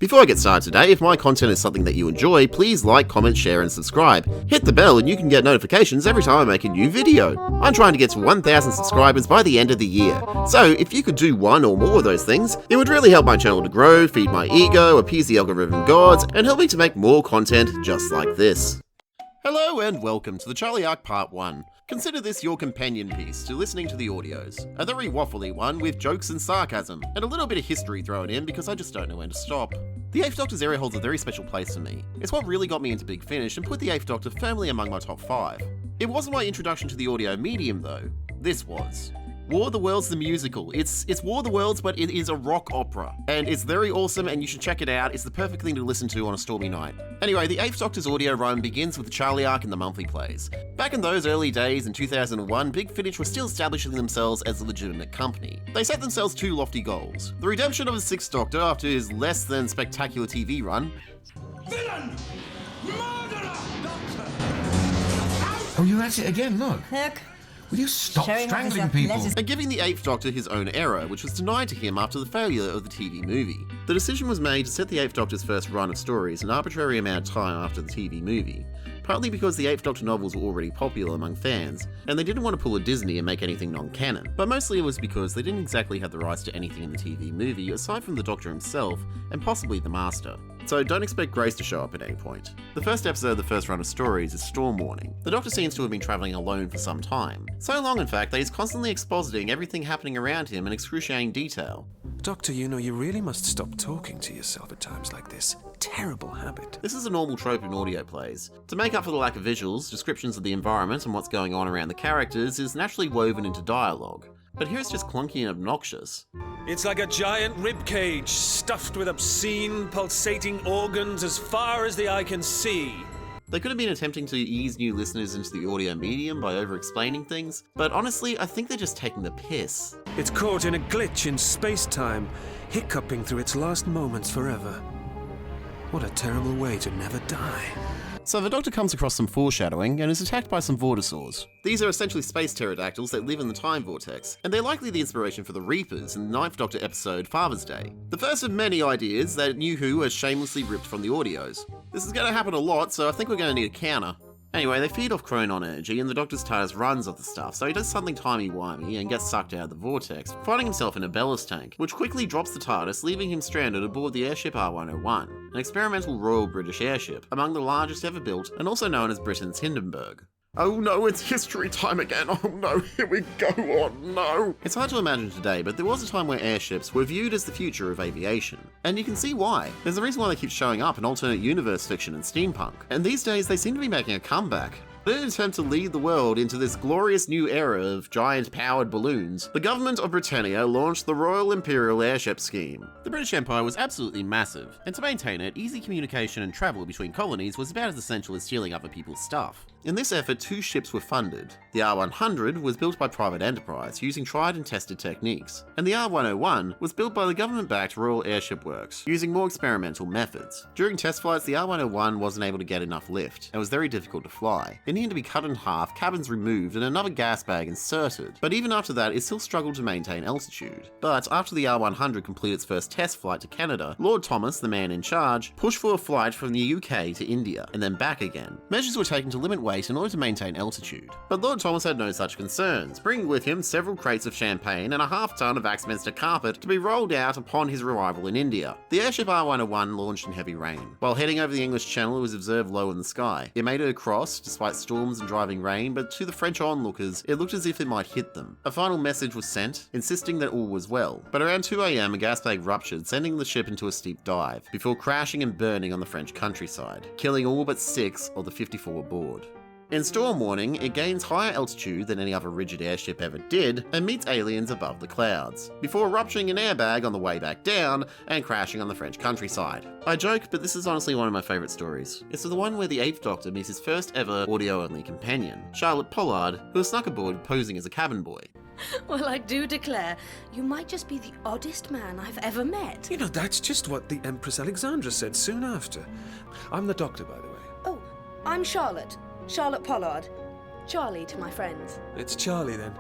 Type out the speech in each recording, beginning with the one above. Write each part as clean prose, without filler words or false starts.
Before I get started today, if my content is something that you enjoy, please like, comment, share and subscribe. Hit the bell and you can get notifications every time I make a new video. I'm trying to get to 1,000 subscribers by the end of the year. So if you could do one or more of those things, it would really help my channel to grow, feed my ego, appease the algorithm gods, and help me to make more content just like this. Hello and welcome to the Charlie Arc Part 1. Consider this your companion piece to listening to the audios. A very waffly one with jokes and sarcasm, and a little bit of history thrown in because I just don't know when to stop. The 8th Doctor's area holds a very special place for me. It's what really got me into Big Finish and put the 8th Doctor firmly among my top 5. It wasn't my introduction to the audio medium though. This was. War of the Worlds the musical. It's War of the Worlds, but it is a rock opera. And it's very awesome and you should check it out. It's the perfect thing to listen to on a stormy night. Anyway, the 8th Doctor's audio run begins with the Charlie Arc and the monthly plays. Back in those early days in 2001, Big Finish was still establishing themselves as a legitimate company. They set themselves 2 lofty goals. The redemption of the 6th Doctor after his less than spectacular TV run. Villain! Murderer! Doctor! Oh, you're at it again, look. Look. Will you stop Showing off strangling his people? athleticism. And giving the 8th Doctor his own era, which was denied to him after the failure of the TV movie. The decision was made to set the 8th Doctor's first run of stories an arbitrary amount of time after the TV movie, partly because the 8th Doctor novels were already popular among fans, and they didn't want to pull a Disney and make anything non-canon, but mostly it was because they didn't exactly have the rights to anything in the TV movie aside from the Doctor himself, and possibly the Master. So don't expect Grace to show up at any point. The first episode of the first run of stories is Storm Warning. The Doctor seems to have been travelling alone for some time. So long in fact that he's constantly expositing everything happening around him in excruciating detail. Doctor, you know, you really must stop talking to yourself at times like this. Terrible habit. This is a normal trope in audio plays. To make up for the lack of visuals, descriptions of the environment and what's going on around the characters is naturally woven into dialogue. But here it's just clunky and obnoxious. It's like a giant ribcage stuffed with obscene, pulsating organs as far as the eye can see. They could have been attempting to ease new listeners into the audio medium by over-explaining things, but honestly, I think they're just taking the piss. It's caught in a glitch in space-time, hiccuping through its last moments forever. What a terrible way to never die. So the Doctor comes across some foreshadowing and is attacked by some vortisaurs. These are essentially space pterodactyls that live in the time vortex, and they're likely the inspiration for the Reapers in the 9th Doctor episode Father's Day. The first of many ideas that New Who has shamelessly ripped from the audios. This is going to happen a lot, so I think we're going to need a counter. Anyway, they feed off Chronon energy and the Doctor's TARDIS runs off the stuff, so he does something timey-wimey and gets sucked out of the vortex, finding himself in a ballast tank, which quickly drops the TARDIS, leaving him stranded aboard the airship R101, an experimental Royal British airship, among the largest ever built and also known as Britain's Hindenburg. Oh no, it's history time again. Oh no, here we go. Oh no. It's hard to imagine today, but there was a time where airships were viewed as the future of aviation. And you can see why. There's a reason why they keep showing up in alternate universe fiction and steampunk. And these days, they seem to be making a comeback. In an attempt to lead the world into this glorious new era of giant-powered balloons, the government of Britannia launched the Royal Imperial Airship Scheme. The British Empire was absolutely massive, and to maintain it, easy communication and travel between colonies was about as essential as stealing other people's stuff. In this effort, 2 ships were funded. The R100 was built by private enterprise using tried and tested techniques, and the R101 was built by the government-backed Royal Airship Works using more experimental methods. During test flights, the R101 wasn't able to get enough lift, and was very difficult to fly. It needed to be cut in half, cabins removed, and another gas bag inserted. But even after that, it still struggled to maintain altitude. But after the R100 completed its first test flight to Canada, Lord Thomas, the man in charge, pushed for a flight from the UK to India, and then back again. Measures were taken to limit weight in order to maintain altitude. But Lord Thomas had no such concerns, bringing with him several crates of champagne and a half-ton of Axminster carpet to be rolled out upon his arrival in India. The airship R101 launched in heavy rain. While heading over the English Channel, it was observed low in the sky. It made it across, despite storms and driving rain, but to the French onlookers, it looked as if it might hit them. A final message was sent, insisting that all was well. But around 2 AM, a gas bag ruptured, sending the ship into a steep dive, before crashing and burning on the French countryside, killing all but 6 of the 54 aboard. In Storm Warning, it gains higher altitude than any other rigid airship ever did and meets aliens above the clouds, before rupturing an airbag on the way back down and crashing on the French countryside. I joke, but this is honestly one of my favourite stories. It's the one where the 8th Doctor meets his first ever audio-only companion, Charlotte Pollard, who was snuck aboard posing as a cabin boy. Well, I do declare, you might just be the oddest man I've ever met. You know, that's just what the Empress Alexandra said soon after. I'm the Doctor, by the way. Oh, I'm Charlotte. Charlotte Pollard. Charlie to my friends. It's Charlie, then.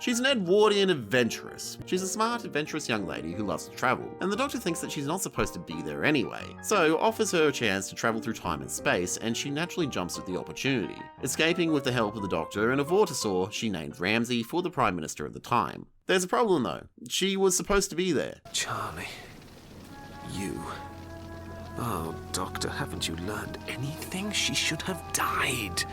She's an Edwardian adventuress. She's a smart, adventurous young lady who loves to travel, and the Doctor thinks that she's not supposed to be there anyway, so offers her a chance to travel through time and space, and she naturally jumps at the opportunity, escaping with the help of the Doctor and a Vortisaur she named Ramsay for the Prime Minister at the time. There's a problem though. She was supposed to be there. Charlie. You. Oh, Doctor, haven't you learned anything? She should have died.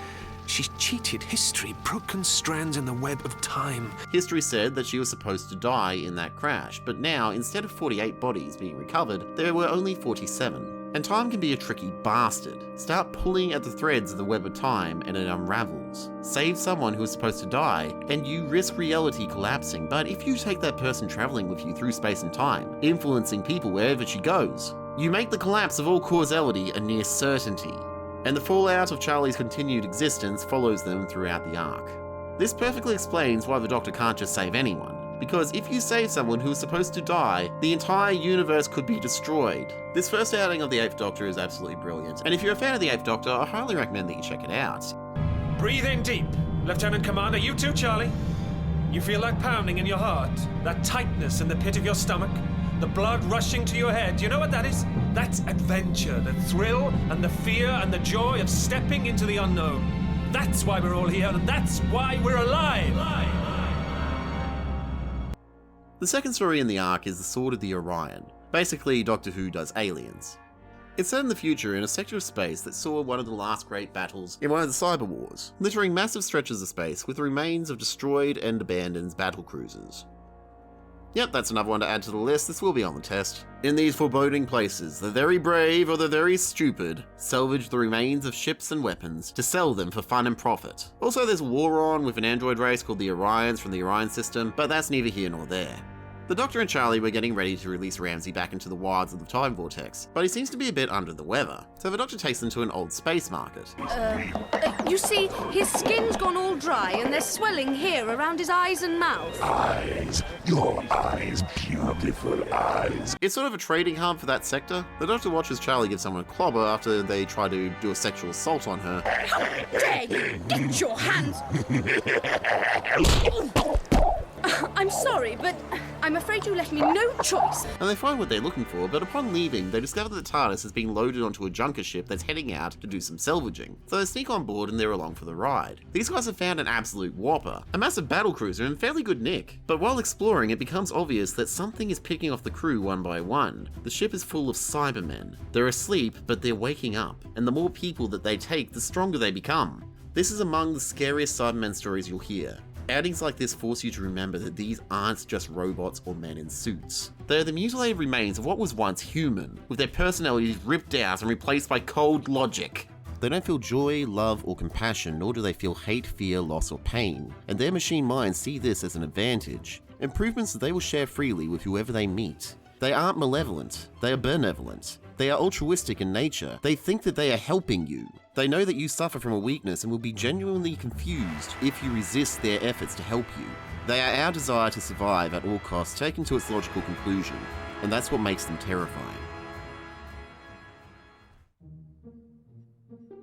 She's cheated history, broken strands in the web of time. History said that she was supposed to die in that crash, but now, instead of 48 bodies being recovered, there were only 47. And time can be a tricky bastard. Start pulling at the threads of the web of time and it unravels. Save someone who is supposed to die, and you risk reality collapsing, but if you take that person traveling with you through space and time, influencing people wherever she goes, you make the collapse of all causality a near certainty. And the fallout of Charlie's continued existence follows them throughout the arc. This perfectly explains why the Doctor can't just save anyone, because if you save someone who is supposed to die, the entire universe could be destroyed. This first outing of the 8th Doctor is absolutely brilliant, and if you're a fan of the 8th Doctor, I highly recommend that you check it out. Breathe in deep. Lieutenant Commander, you too, Charlie? You feel that pounding in your heart? That tightness in the pit of your stomach? The blood rushing to your head? You know what that is? That's adventure, the thrill and the fear and the joy of stepping into the unknown. That's why we're all here, and that's why we're alive! The second story in the arc is The Sword of the Orion. Basically, Doctor Who does aliens. It's set in the future in a sector of space that saw one of the last great battles in one of the Cyber Wars, littering massive stretches of space with the remains of destroyed and abandoned battle cruisers. Yep, that's another one to add to the list. This will be on the test. In these foreboding places, the very brave or the very stupid salvage the remains of ships and weapons to sell them for fun and profit. Also, there's a war on with an android race called the Orions from the Orion system, but that's neither here nor there. The Doctor and Charlie were getting ready to release Ramsay back into the wilds of the time vortex, but he seems to be a bit under the weather, so the Doctor takes them to an old space market. You see, his skin's gone all dry and there's swelling here around his eyes and mouth. Eyes. Your eyes. Beautiful eyes. It's sort of a trading hub for that sector. The Doctor watches Charlie give someone a clobber after they try to do a sexual assault on her. How dare you! Get your hands! I'm sorry, but I'm afraid you left me no choice. And they find what they're looking for, but upon leaving, they discover that the TARDIS has been loaded onto a junker ship that's heading out to do some salvaging. So they sneak on board and they're along for the ride. These guys have found an absolute whopper, a massive battlecruiser in fairly good nick. But while exploring, it becomes obvious that something is picking off the crew one by one. The ship is full of Cybermen. They're asleep, but they're waking up, and the more people that they take, the stronger they become. This is among the scariest Cybermen stories you'll hear. Outings like this force you to remember that these aren't just robots or men in suits. They are the mutilated remains of what was once human, with their personalities ripped out and replaced by cold logic. They don't feel joy, love, or compassion, nor do they feel hate, fear, loss, or pain, and their machine minds see this as an advantage, improvements that they will share freely with whoever they meet. They aren't malevolent, they are benevolent. They are altruistic in nature. They think that they are helping you. They know that you suffer from a weakness and will be genuinely confused if you resist their efforts to help you. They are our desire to survive at all costs taken to its logical conclusion, and that's what makes them terrifying.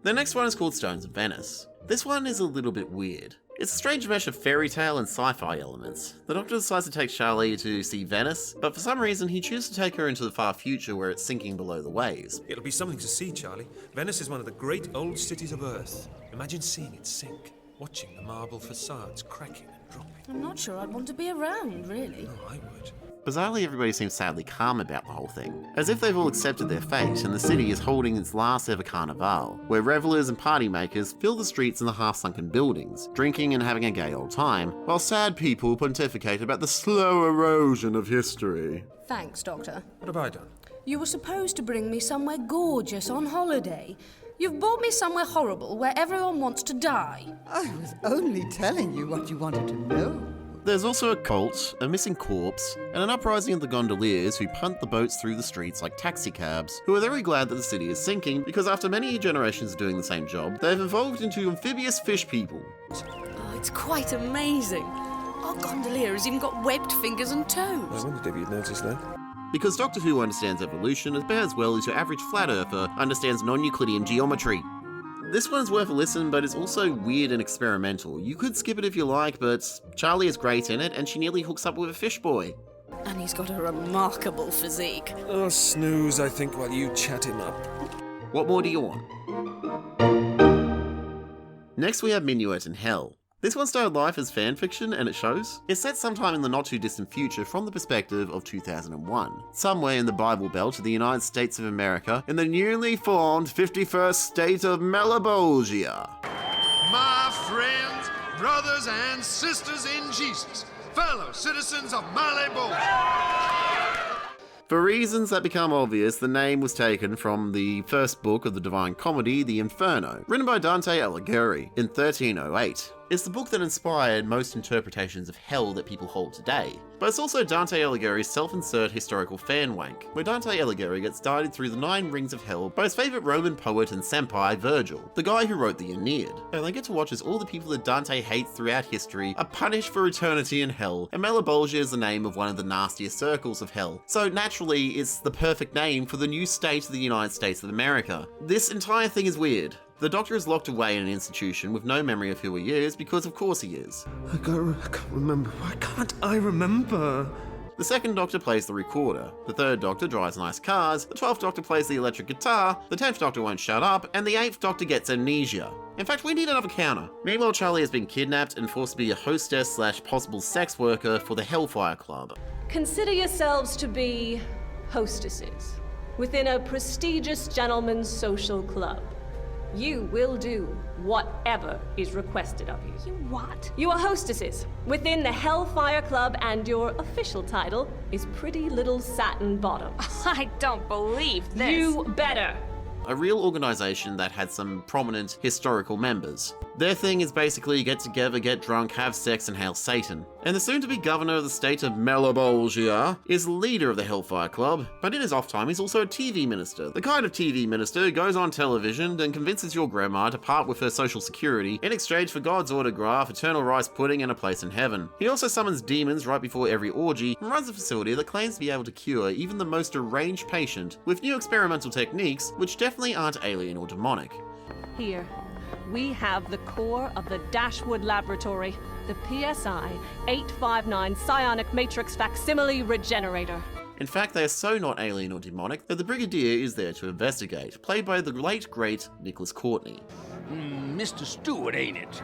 The next one is called Stones of Venice. This one is a little bit weird. It's a strange mesh of fairy tale and sci-fi elements. The Doctor decides to take Charlie to see Venice, but for some reason he chooses to take her into the far future where it's sinking below the waves. It'll be something to see, Charlie. Venice is one of the great old cities of Earth. Imagine seeing it sink, watching the marble facades cracking and dropping. I'm not sure I'd want to be around, really. Oh, I would. Bizarrely, everybody seems sadly calm about the whole thing, as if they've all accepted their fate and the city is holding its last ever carnival, where revelers and party makers fill the streets and the half-sunken buildings, drinking and having a gay old time, while sad people pontificate about the slow erosion of history. Thanks, Doctor. What have I done? You were supposed to bring me somewhere gorgeous on holiday. You've brought me somewhere horrible where everyone wants to die. I was only telling you what you wanted to know. There's also a cult, a missing corpse, and an uprising of the gondoliers who punt the boats through the streets like taxicabs, who are very glad that the city is sinking because after many generations of doing the same job, they've evolved into amphibious fish people. Oh, it's quite amazing. Our gondolier has even got webbed fingers and toes. I wondered if you'd noticed that. Because Doctor Who understands evolution as well as your average flat earther understands non-Euclidean geometry. This one's worth a listen, but it's also weird and experimental. You could skip it if you like, but Charlie is great in it, and she nearly hooks up with a fish boy. And he's got a remarkable physique. Oh, snooze, I think, while you chat him up. What more do you want? Next we have Minuet in Hell. This one started life as fanfiction, and it shows. It's set sometime in the not-too-distant future from the perspective of 2001, somewhere in the Bible Belt of the United States of America, in the newly formed 51st state of Malebolgia. My friends, brothers, and sisters in Jesus, fellow citizens of Malebolgia. For reasons that become obvious, the name was taken from the first book of the Divine Comedy, The Inferno, written by Dante Alighieri in 1308. It's the book that inspired most interpretations of hell that people hold today. But it's also Dante Alighieri's self-insert historical fan wank, where Dante Alighieri gets guided through the 9 rings of hell by his favourite Roman poet and senpai, Virgil, the guy who wrote the Aeneid. And they get to watch as all the people that Dante hates throughout history are punished for eternity in hell, and Malebolgia is the name of one of the nastiest circles of hell. So naturally, it's the perfect name for the new state of the United States of America. This entire thing is weird. The Doctor is locked away in an institution with no memory of who he is, because of course he is. I can't remember. Why can't I remember? The second Doctor plays the recorder, the third Doctor drives nice cars, the 12th Doctor plays the electric guitar, the 10th Doctor won't shut up, and the 8th Doctor gets amnesia. In fact, we need another counter. Meanwhile, Charlie has been kidnapped and forced to be a hostess / possible sex worker for the Hellfire Club. Consider yourselves to be hostesses within a prestigious gentleman's social club. You will do whatever is requested of you. You what? You are hostesses within the Hellfire Club, and your official title is Pretty Little Satin Bottoms. I don't believe this. You better. A real organisation that had some prominent historical members. Their thing is basically get together, get drunk, have sex, and hail Satan. And the soon-to-be governor of the state of Malebolgia is the leader of the Hellfire Club, but in his off time he's also a TV minister. The kind of TV minister who goes on television and convinces your grandma to part with her social security in exchange for God's autograph, eternal rice pudding, and a place in heaven. He also summons demons right before every orgy and runs a facility that claims to be able to cure even the most deranged patient with new experimental techniques which definitely aren't alien or demonic. Here, we have the core of the Dashwood Laboratory, the PSI 859 Psionic Matrix Facsimile Regenerator. In fact, they are so not alien or demonic that the Brigadier is there to investigate, played by the late, great Nicholas Courtney. Mr. Stewart, ain't it?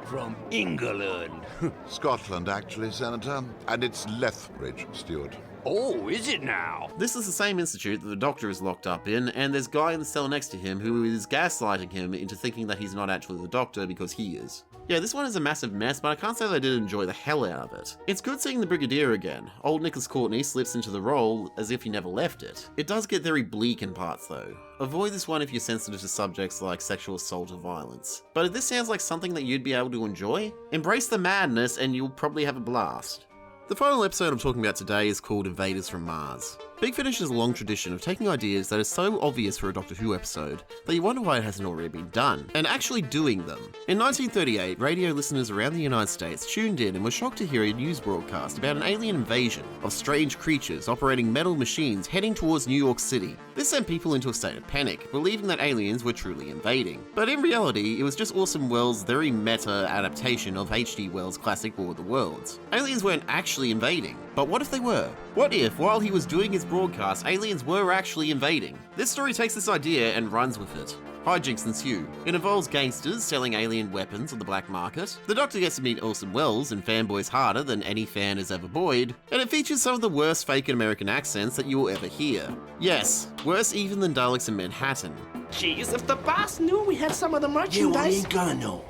From England. Scotland, actually, Senator. And it's Lethbridge, Stewart. Oh, is it now? This is the same institute that the Doctor is locked up in, and there's a guy in the cell next to him who is gaslighting him into thinking that he's not actually the Doctor because he is. Yeah, this one is a massive mess, but I can't say that I did enjoy the hell out of it. It's good seeing the Brigadier again. Old Nicholas Courtney slips into the role as if he never left it. It does get very bleak in parts though. Avoid this one if you're sensitive to subjects like sexual assault or violence. But if this sounds like something that you'd be able to enjoy, embrace the madness and you'll probably have a blast. The final episode I'm talking about today is called Invaders from Mars. Big Finish has a long tradition of taking ideas that are so obvious for a Doctor Who episode that you wonder why it hasn't already been done, and actually doing them. In 1938, radio listeners around the United States tuned in and were shocked to hear a news broadcast about an alien invasion of strange creatures operating metal machines heading towards New York City. This sent people into a state of panic, believing that aliens were truly invading. But in reality, it was just Orson Welles' very meta adaptation of H.G. Wells' classic War of the Worlds. Aliens weren't actually invading, but what if they were? What if, while he was doing his broadcast, aliens were actually invading? This story takes this idea and runs with it. Hijinks ensue. It involves gangsters selling alien weapons on the black market. The Doctor gets to meet Orson Welles and fanboys harder than any fan has ever boyed. And it features some of the worst fake American accents that you will ever hear. Yes, worse even than Daleks in Manhattan. Jeez, if the boss knew we had some of the Yeah, well, merchandise... he ain't gonna know.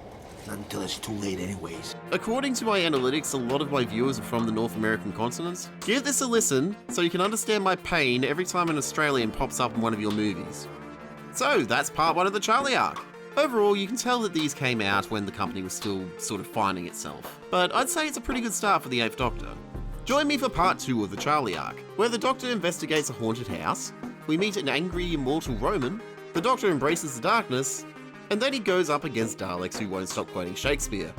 Not until it's too late anyways. According to my analytics, a lot of my viewers are from the North American continent. Give this a listen so you can understand my pain every time an Australian pops up in one of your movies. So, that's part 1 of the Charlie arc. Overall, you can tell that these came out when the company was still sort of finding itself. But I'd say it's a pretty good start for the 8th Doctor. Join me for part 2 of the Charlie arc, where the Doctor investigates a haunted house, we meet an angry immortal Roman, the Doctor embraces the darkness, and then he goes up against Daleks who won't stop quoting Shakespeare.